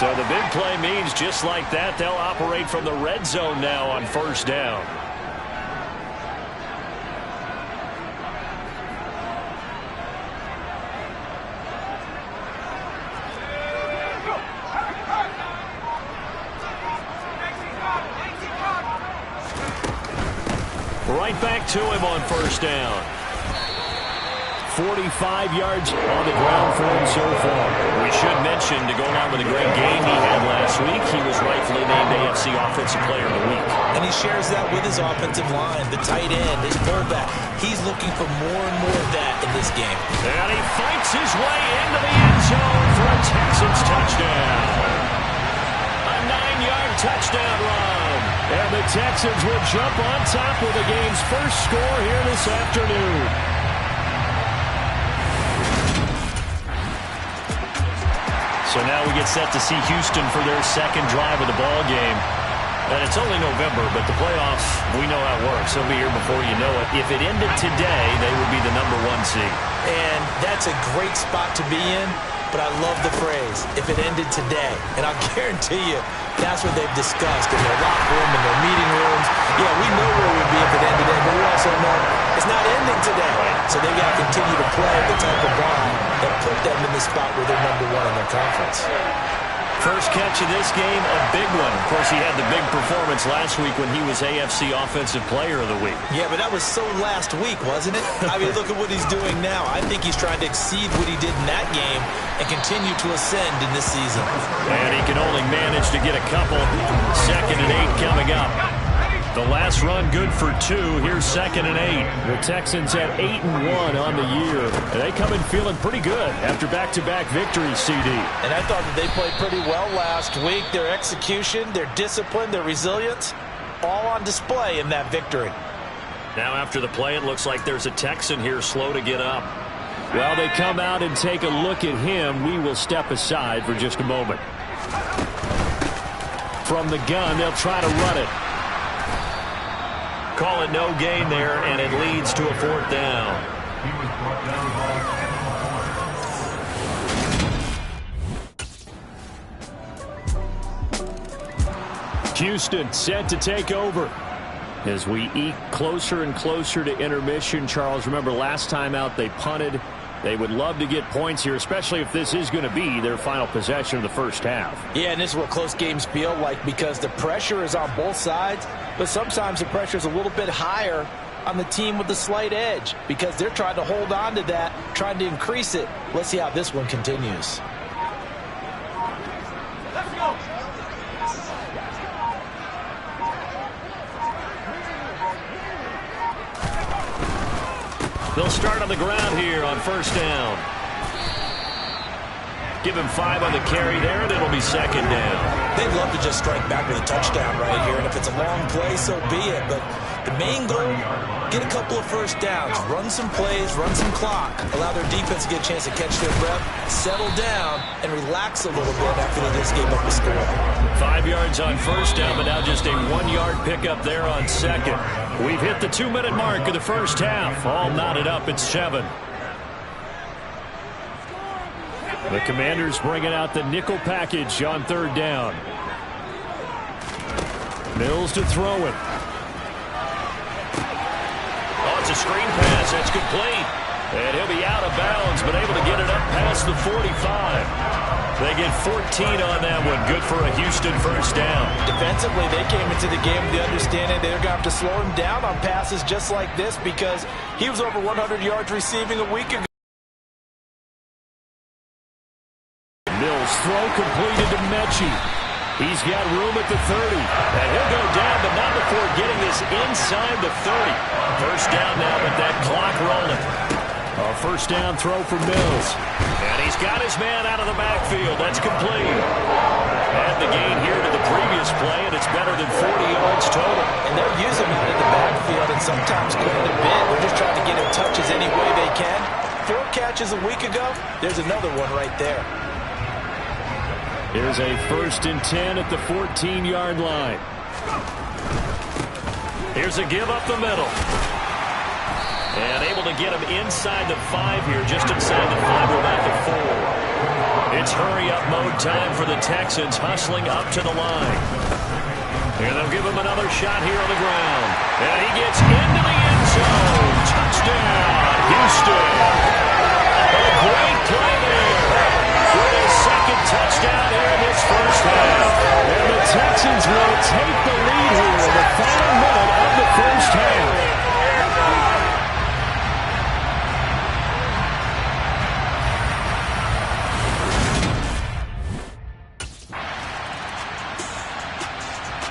So the big play means just like that, they'll operate from the red zone now on first down. Right back to him on first down. 45 yards on the ground for him so far. We should mention, to go along with a great game he had last week, he was rightfully named AFC Offensive Player of the Week. And he shares that with his offensive line, the tight end, his fullback. He's looking for more and more of that in this game. And he fights his way into the end zone for a Texans touchdown. A 9-yard touchdown run. And the Texans will jump on top with the game's first score here this afternoon. So now we get set to see Houston for their second drive of the ball game. And it's only November, but the playoffs, we know how it works. They'll be here before you know it. If it ended today, they would be the #1 seed. And that's a great spot to be in, but I love the phrase, if it ended today. And I'll guarantee you, that's what they've discussed in their locker room, in their meeting rooms. Yeah, we know where we'd be if it ended today, but we also know it's not ending today. So they've got to continue to play the type of ball that put them in the spot where they're #1 in their conference. First catch of this game, a big one. Of course, he had the big performance last week when he was AFC Offensive Player of the Week. Yeah, but that was so last week, wasn't it? I mean, look at what he's doing now. I think he's trying to exceed what he did in that game and continue to ascend in this season. And he can only manage to get a couple. 2nd and 8 coming up. The last run good for 2. Here's 2nd and 8. The Texans at 8-1 on the year. And they come in feeling pretty good after back-to-back victories, CD. And I thought that they played pretty well last week. Their execution, their discipline, their resilience, all on display in that victory. Now after the play, it looks like there's a Texan here slow to get up. While they come out and take a look at him, we will step aside for just a moment. From the gun, they'll try to run it. Call it no gain there, and it leads to a 4th down. Houston set to take over. As we eke closer and closer to intermission, Charles, remember last time out they punted. They would love to get points here, especially if this is going to be their final possession of the first half. Yeah, and this is what close games feel like because the pressure is on both sides, but sometimes the pressure is a little bit higher on the team with the slight edge because they're trying to hold on to that, trying to increase it. Let's see how this one continues. Let's go. They'll start on the ground here on first down. Give him 5 on the carry there, and it'll be 2nd down. They'd love to just strike back with a touchdown right here, and if it's a long play, so be it. But the main goal, get a couple of first downs, run some plays, run some clock, allow their defense to get a chance to catch their breath, settle down, and relax a little bit after they just gave up the score. 5 yards on first down, but now just a 1-yard pickup there on 2nd. We've hit the 2-minute mark of the first half. All knotted up at 7. The Commanders bringing out the nickel package on 3rd down. Mills to throw it. Oh, it's a screen pass. That's complete. And he'll be out of bounds, but able to get it up past the 45. They get 14 on that one. Good for a Houston first down. Defensively, they came into the game with the understanding they're going to have to slow him down on passes just like this because he was over 100 yards receiving a week ago. Mills throw completed to Mechie. He's got room at the 30. And he'll go down, but not before getting this inside the 30. First down now, but that clock rolling. A first down throw for Mills. And he's got his man out of the backfield. That's complete. And the gain here to the previous play, and it's better than 40 yards total. And they'll use him out of the backfield, and sometimes quite a bit. They're just trying to get him touches any way they can. 4 catches a week ago. There's another one right there. Here's a 1st and 10 at the 14-yard line. Here's a give up the middle. And able to get him inside the 5 here, just inside the 5, we're back at 4. It's hurry-up mode time for the Texans, hustling up to the line. And they'll give him another shot here on the ground. And he gets into the end zone. Touchdown, Houston. A great play there. With his second touchdown here in this first half. And the Texans will take the lead here in the final minute of the first half.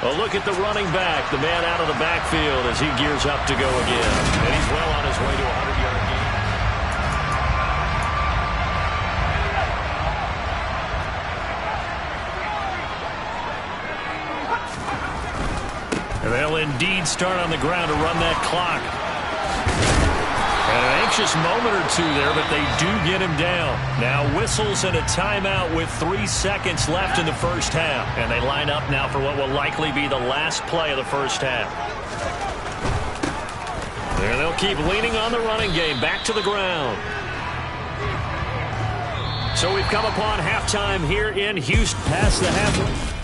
A look at the running back, the man out of the backfield as he gears up to go again. And he's well on his way to a 100-yard gain. And they'll indeed start on the ground to run that clock. And an anxious moment or two there, but they do get him down. Now whistles and a timeout with 3 seconds left in the first half. And they line up now for what will likely be the last play of the first half. And they'll keep leaning on the running game. Back to the ground. So we've come upon halftime here in Houston. Past the halfway.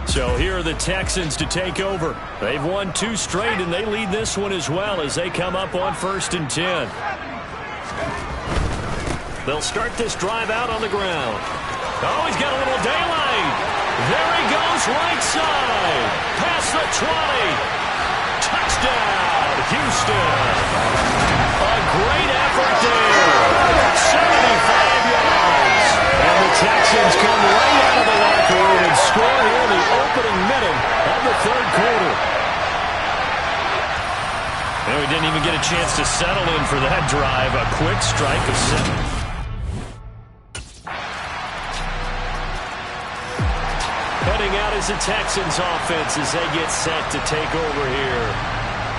So here are the Texans to take over. They've won 2 straight, and they lead this one as well as they come up on 1st and 10. They'll start this drive out on the ground. Oh, he's got a little daylight. There he goes, right side. Past the 20. Touchdown, Houston. A great effort there. 75 yards. And the Texans come right out of the locker room and score here in the opening minute of the 3rd quarter. And we didn't even get a chance to settle in for that drive. A quick strike of 7. Heading out is the Texans offense as they get set to take over here.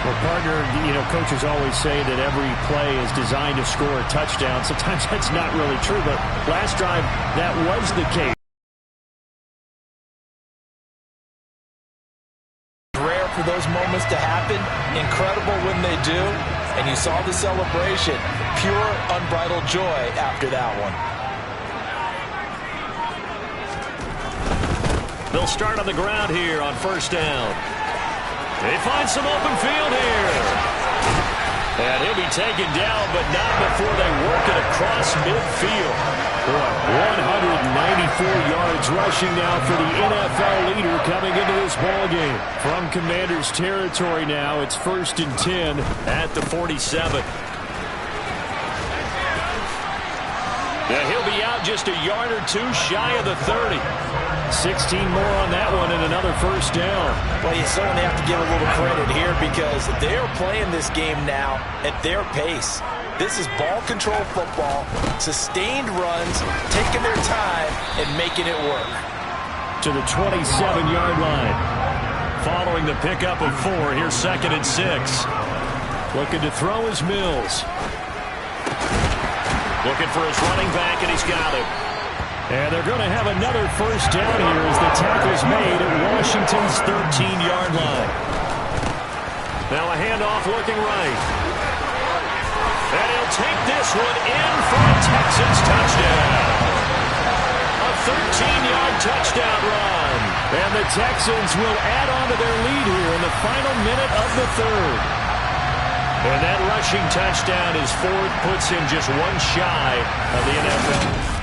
Well, partner, coaches always say that every play is designed to score a touchdown. Sometimes that's not really true, but last drive, that was the case. Rare for those moments to happen. Incredible when they do. And you saw the celebration. Pure, unbridled joy after that one. They'll start on the ground here on 1st down. They find some open field here. And he'll be taken down, but not before they work it across midfield. 194 yards rushing now for the NFL leader coming into this ballgame. From Commanders territory now, it's 1st and 10 at the 47. Yeah, he'll be out just a yard or 2 shy of the 30. 16 more on that one and another 1st down. Well, you certainly have to give a little credit here because they're playing this game now at their pace. This is ball control football, sustained runs, taking their time and making it work. To the 27-yard line. Following the pickup of 4, here's 2nd and 6. Looking to throw is Mills. Looking for his running back, and he's got it. And they're going to have another 1st down here as the tackle's made at Washington's 13-yard line. Now a handoff looking right. And he'll take this one in for a Texans touchdown. A 13-yard touchdown run. And the Texans will add on to their lead here in the final minute of the 3rd. And that rushing touchdown is 4th, puts him just 1 shy of the NFL.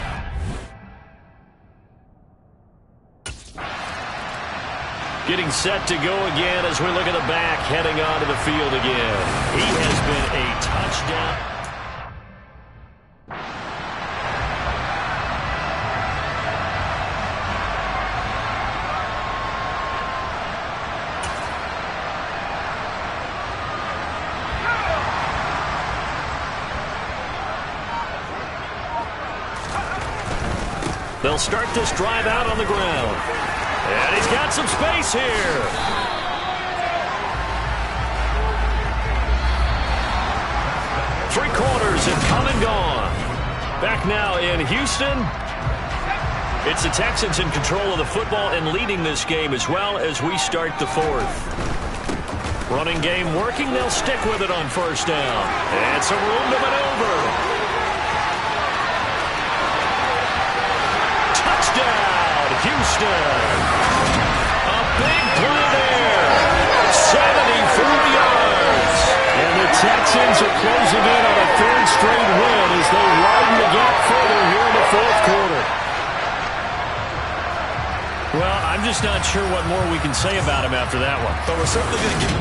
Getting set to go again as we look at the back, heading onto the field again. He has been a touchdown. They'll start this drive out on the ground. And he's got some space here. Three quarters have come and gone. Back now in Houston. It's the Texans in control of the football and leading this game as well as we start the fourth. Running game working. They'll stick with it on first down. And some room to maneuver. Touchdown, Houston. A big play there. 74 yards. And the Texans are closing in on a third straight win as they widen the gap further here in the fourth quarter. Well, I'm just not sure what more we can say about him after that one. But we're certainly going to give...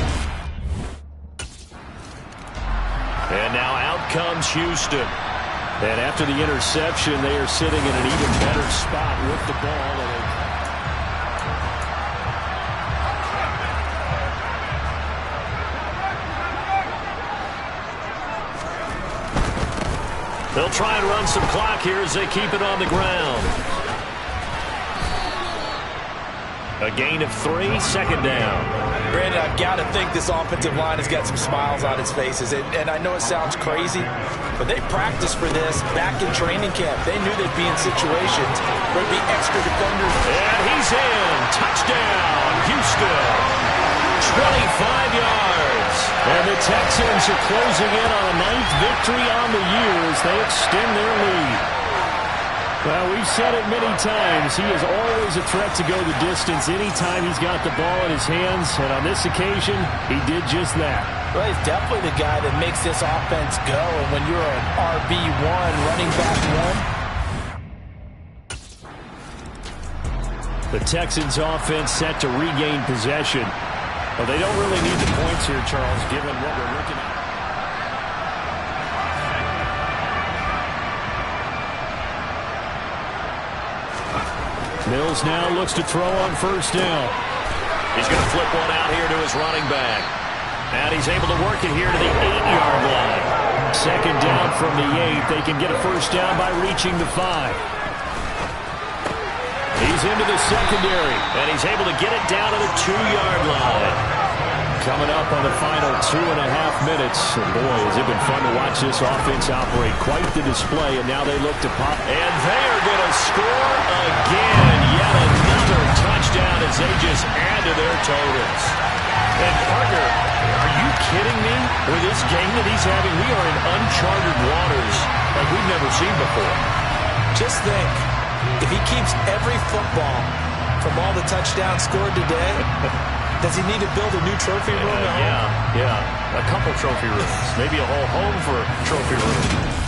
And now out comes Houston. And after the interception, they are sitting in an even better spot with the ball. They'll try and run some clock here as they keep it on the ground. A gain of 3, second down. Brandon, I've got to think this offensive line has got some smiles on its faces. And I know it sounds crazy, but they practiced for this back in training camp. They knew they'd be in situations where it'd be extra defenders. And he's in. Touchdown, Houston. 25 yards. And the Texans are closing in on a 9th victory on the year as they extend their lead. Well, we've said it many times. He is always a threat to go the distance anytime he's got the ball in his hands. And on this occasion, he did just that. Well, he's definitely the guy that makes this offense go. And when you're an RB1, running back one. The Texans offense set to regain possession. Well, they don't really need the points here, Charles, given what we're looking at. Mills now looks to throw on first down. He's going to flip one out here to his running back. And he's able to work it here to the 8-yard line. Second down from the 8. They can get a first down by reaching the 5. He's into the secondary, and he's able to get it down to the 2-yard line. Coming up on the final 2.5 minutes. And boy, has it been fun to watch this offense operate. Quite the display, and now they look to pop. And they are going to score again. Yet another touchdown as they just add to their totals. And partner, are you kidding me? With this game that he's having, we are in uncharted waters like we've never seen before. Just think, if he keeps every football from all the touchdowns scored today, does he need to build a new trophy room at home? Yeah. A couple trophy rooms. Maybe a whole home for trophy rooms.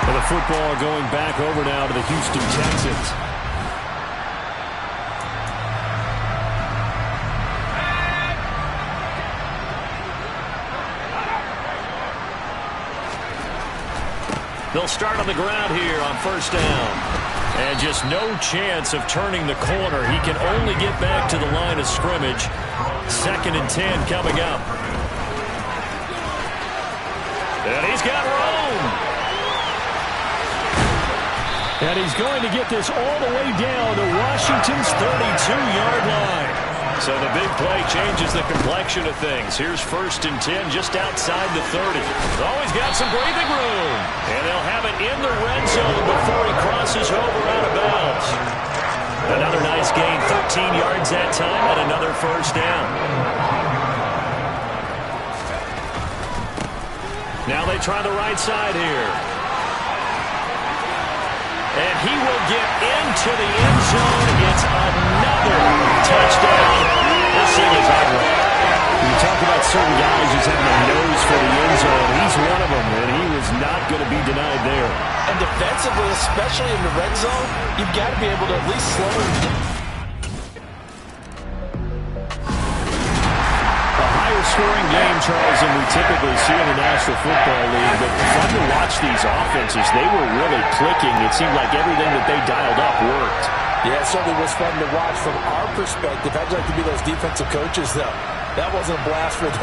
And the football going back over now to the Houston Texans. They'll start on the ground here on first down. And just no chance of turning the corner. He can only get back to the line of scrimmage. 2nd and 10 coming up. And he's got room. And he's going to get this all the way down to Washington's 32-yard line. So the big play changes the complexion of things. Here's 1st and 10 just outside the 30. Always got some breathing room. And they'll have it in the red zone before he crosses over out of bounds. Another nice gain, 13 yards that time, and another first down. Now they try the right side here. And he will get into the end zone. It's another touchdown. This thing is ugly. You talk about certain guys just having a nose for the end zone. He's one of them, and he was not going to be denied there. And defensively, especially in the red zone, you've got to be able to at least slow him down. Scoring game, Charles, than we typically see in the National Football League, but fun to watch these offenses. They were really clicking. It seemed like everything that they dialed up worked. Yeah, it certainly was fun to watch from our perspective. I'd like to be those defensive coaches, though. That wasn't a blast for them.